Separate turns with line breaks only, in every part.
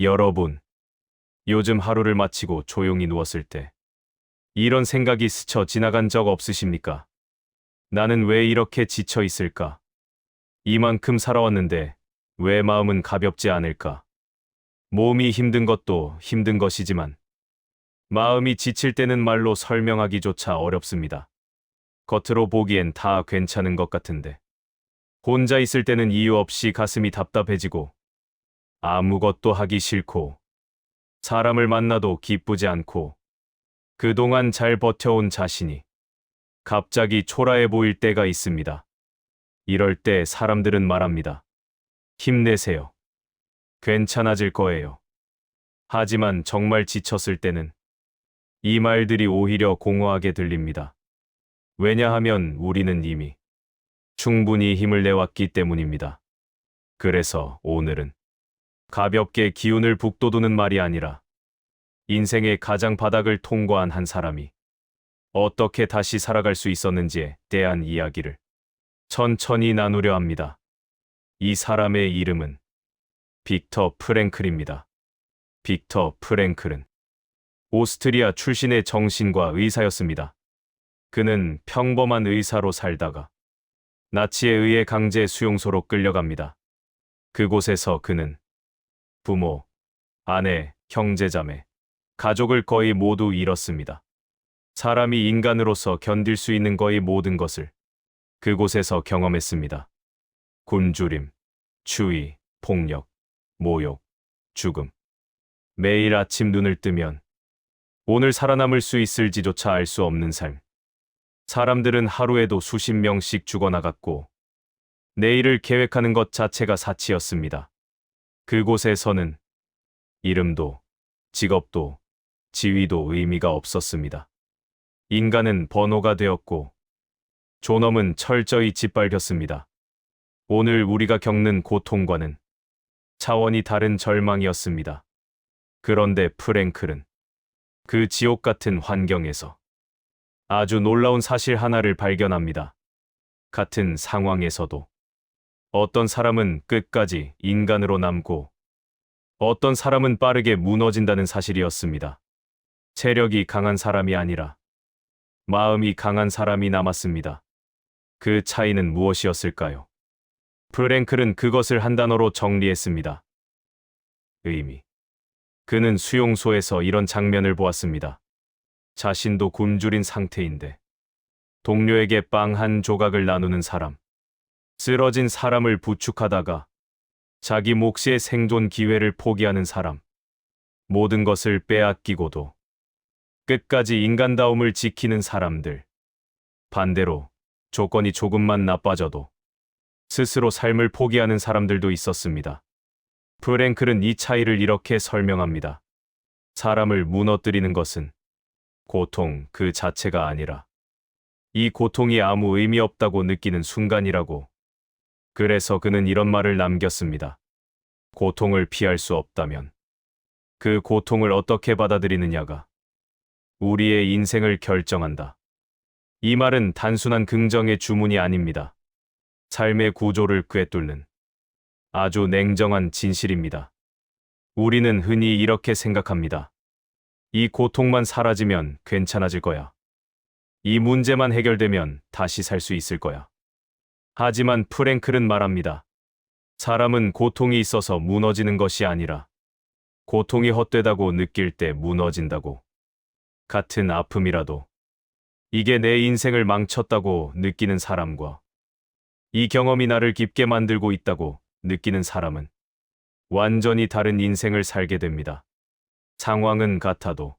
여러분, 요즘 하루를 마치고 조용히 누웠을 때 이런 생각이 스쳐 지나간 적 없으십니까? 나는 왜 이렇게 지쳐 있을까? 이만큼 살아왔는데 왜 마음은 가볍지 않을까? 몸이 힘든 것도 힘든 것이지만 마음이 지칠 때는 말로 설명하기조차 어렵습니다. 겉으로 보기엔 다 괜찮은 것 같은데 혼자 있을 때는 이유 없이 가슴이 답답해지고 아무것도 하기 싫고 사람을 만나도 기쁘지 않고 그동안 잘 버텨온 자신이 갑자기 초라해 보일 때가 있습니다. 이럴 때 사람들은 말합니다. 힘내세요. 괜찮아질 거예요. 하지만 정말 지쳤을 때는 이 말들이 오히려 공허하게 들립니다. 왜냐하면 우리는 이미 충분히 힘을 내왔기 때문입니다. 그래서 오늘은 가볍게 기운을 북돋우는 말이 아니라 인생의 가장 바닥을 통과한 한 사람이 어떻게 다시 살아갈 수 있었는지에 대한 이야기를 천천히 나누려 합니다. 이 사람의 이름은 빅터 프랭클입니다. 빅터 프랭클은 오스트리아 출신의 정신과 의사였습니다. 그는 평범한 의사로 살다가 나치에 의해 강제 수용소로 끌려갑니다. 그곳에서 그는 부모, 아내, 형제자매, 가족을 거의 모두 잃었습니다. 사람이 인간으로서 견딜 수 있는 거의 모든 것을 그곳에서 경험했습니다. 굶주림, 추위, 폭력, 모욕, 죽음. 매일 아침 눈을 뜨면 오늘 살아남을 수 있을지조차 알 수 없는 삶. 사람들은 하루에도 수십 명씩 죽어나갔고 내일을 계획하는 것 자체가 사치였습니다. 그곳에서는 이름도, 직업도, 지위도 의미가 없었습니다. 인간은 번호가 되었고 존엄은 철저히 짓밟혔습니다. 오늘 우리가 겪는 고통과는 차원이 다른 절망이었습니다. 그런데 프랭클은 그 지옥 같은 환경에서 아주 놀라운 사실 하나를 발견합니다. 같은 상황에서도 어떤 사람은 끝까지 인간으로 남고 어떤 사람은 빠르게 무너진다는 사실이었습니다. 체력이 강한 사람이 아니라 마음이 강한 사람이 남았습니다. 그 차이는 무엇이었을까요? 프랭클은 그것을 한 단어로 정리했습니다. 의미. 그는 수용소에서 이런 장면을 보았습니다. 자신도 굶주린 상태인데 동료에게 빵 한 조각을 나누는 사람. 쓰러진 사람을 부축하다가 자기 몫의 생존 기회를 포기하는 사람. 모든 것을 빼앗기고도 끝까지 인간다움을 지키는 사람들. 반대로 조건이 조금만 나빠져도 스스로 삶을 포기하는 사람들도 있었습니다. 프랭클은 이 차이를 이렇게 설명합니다. 사람을 무너뜨리는 것은 고통 그 자체가 아니라 이 고통이 아무 의미 없다고 느끼는 순간이라고. 그래서 그는 이런 말을 남겼습니다. 고통을 피할 수 없다면 그 고통을 어떻게 받아들이느냐가 우리의 인생을 결정한다. 이 말은 단순한 긍정의 주문이 아닙니다. 삶의 구조를 꿰뚫는 아주 냉정한 진실입니다. 우리는 흔히 이렇게 생각합니다. 이 고통만 사라지면 괜찮아질 거야. 이 문제만 해결되면 다시 살 수 있을 거야. 하지만 프랭클은 말합니다. 사람은 고통이 있어서 무너지는 것이 아니라 고통이 헛되다고 느낄 때 무너진다고. 같은 아픔이라도 이게 내 인생을 망쳤다고 느끼는 사람과 이 경험이 나를 깊게 만들고 있다고 느끼는 사람은 완전히 다른 인생을 살게 됩니다. 상황은 같아도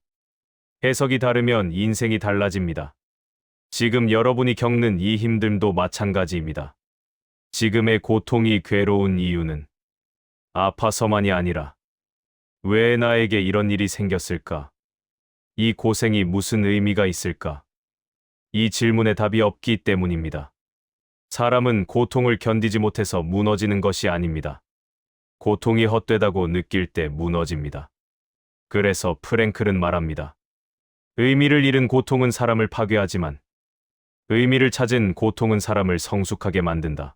해석이 다르면 인생이 달라집니다. 지금 여러분이 겪는 이 힘듦도 마찬가지입니다. 지금의 고통이 괴로운 이유는 아파서만이 아니라 왜 나에게 이런 일이 생겼을까? 이 고생이 무슨 의미가 있을까? 이 질문에 답이 없기 때문입니다. 사람은 고통을 견디지 못해서 무너지는 것이 아닙니다. 고통이 헛되다고 느낄 때 무너집니다. 그래서 프랭클은 말합니다. 의미를 잃은 고통은 사람을 파괴하지만 의미를 찾은 고통은 사람을 성숙하게 만든다.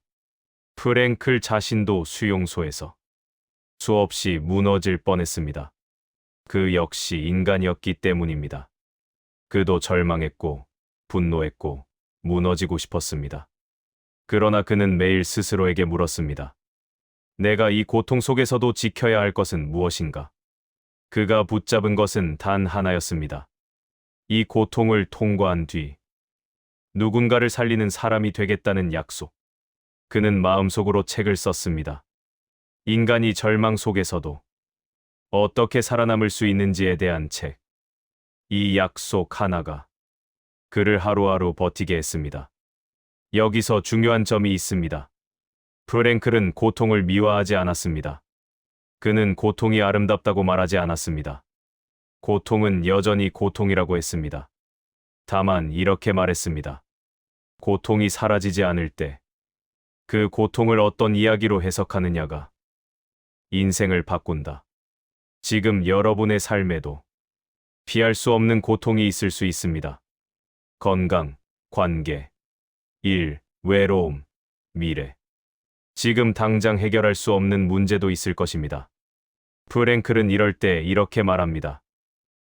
프랭클 자신도 수용소에서 수없이 무너질 뻔했습니다. 그 역시 인간이었기 때문입니다. 그도 절망했고, 분노했고, 무너지고 싶었습니다. 그러나 그는 매일 스스로에게 물었습니다. 내가 이 고통 속에서도 지켜야 할 것은 무엇인가? 그가 붙잡은 것은 단 하나였습니다. 이 고통을 통과한 뒤 누군가를 살리는 사람이 되겠다는 약속. 그는 마음속으로 책을 썼습니다. 인간이 절망 속에서도 어떻게 살아남을 수 있는지에 대한 책. 이 약속 하나가 그를 하루하루 버티게 했습니다. 여기서 중요한 점이 있습니다. 프랭클은 고통을 미화하지 않았습니다. 그는 고통이 아름답다고 말하지 않았습니다. 고통은 여전히 고통이라고 했습니다. 다만 이렇게 말했습니다. 고통이 사라지지 않을 때 그 고통을 어떤 이야기로 해석하느냐가 인생을 바꾼다. 지금 여러분의 삶에도 피할 수 없는 고통이 있을 수 있습니다. 건강, 관계, 일, 외로움, 미래. 지금 당장 해결할 수 없는 문제도 있을 것입니다. 프랭클은 이럴 때 이렇게 말합니다.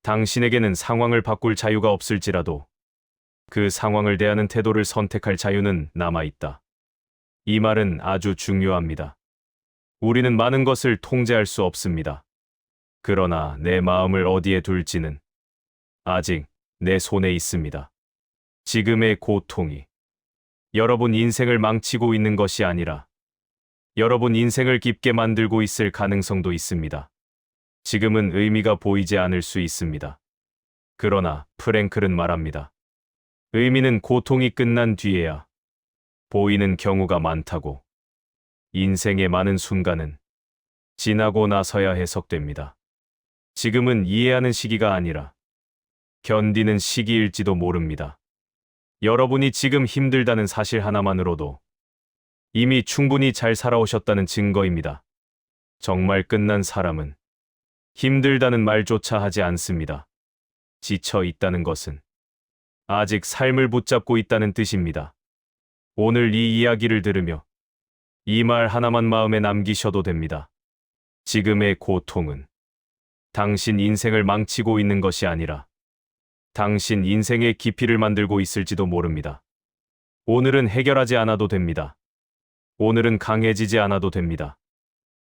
당신에게는 상황을 바꿀 자유가 없을지라도 그 상황을 대하는 태도를 선택할 자유는 남아있다. 이 말은 아주 중요합니다. 우리는 많은 것을 통제할 수 없습니다. 그러나 내 마음을 어디에 둘지는 아직 내 손에 있습니다. 지금의 고통이 여러분 인생을 망치고 있는 것이 아니라 여러분 인생을 깊게 만들고 있을 가능성도 있습니다. 지금은 의미가 보이지 않을 수 있습니다. 그러나 프랭클은 말합니다. 의미는 고통이 끝난 뒤에야 보이는 경우가 많다고. 인생의 많은 순간은 지나고 나서야 해석됩니다. 지금은 이해하는 시기가 아니라 견디는 시기일지도 모릅니다. 여러분이 지금 힘들다는 사실 하나만으로도 이미 충분히 잘 살아오셨다는 증거입니다. 정말 끝난 사람은 힘들다는 말조차 하지 않습니다. 지쳐 있다는 것은 아직 삶을 붙잡고 있다는 뜻입니다. 오늘 이 이야기를 들으며 이 말 하나만 마음에 남기셔도 됩니다. 지금의 고통은 당신 인생을 망치고 있는 것이 아니라 당신 인생의 깊이를 만들고 있을지도 모릅니다. 오늘은 해결하지 않아도 됩니다. 오늘은 강해지지 않아도 됩니다.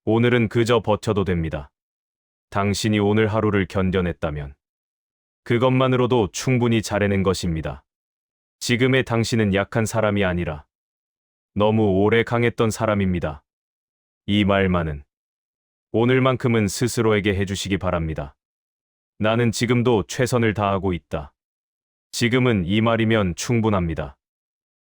오늘은 그저 버텨도 됩니다. 당신이 오늘 하루를 견뎌냈다면 그것만으로도 충분히 잘해낸 것입니다. 지금의 당신은 약한 사람이 아니라 너무 오래 강했던 사람입니다. 이 말만은 오늘만큼은 스스로에게 해주시기 바랍니다. 나는 지금도 최선을 다하고 있다. 지금은 이 말이면 충분합니다.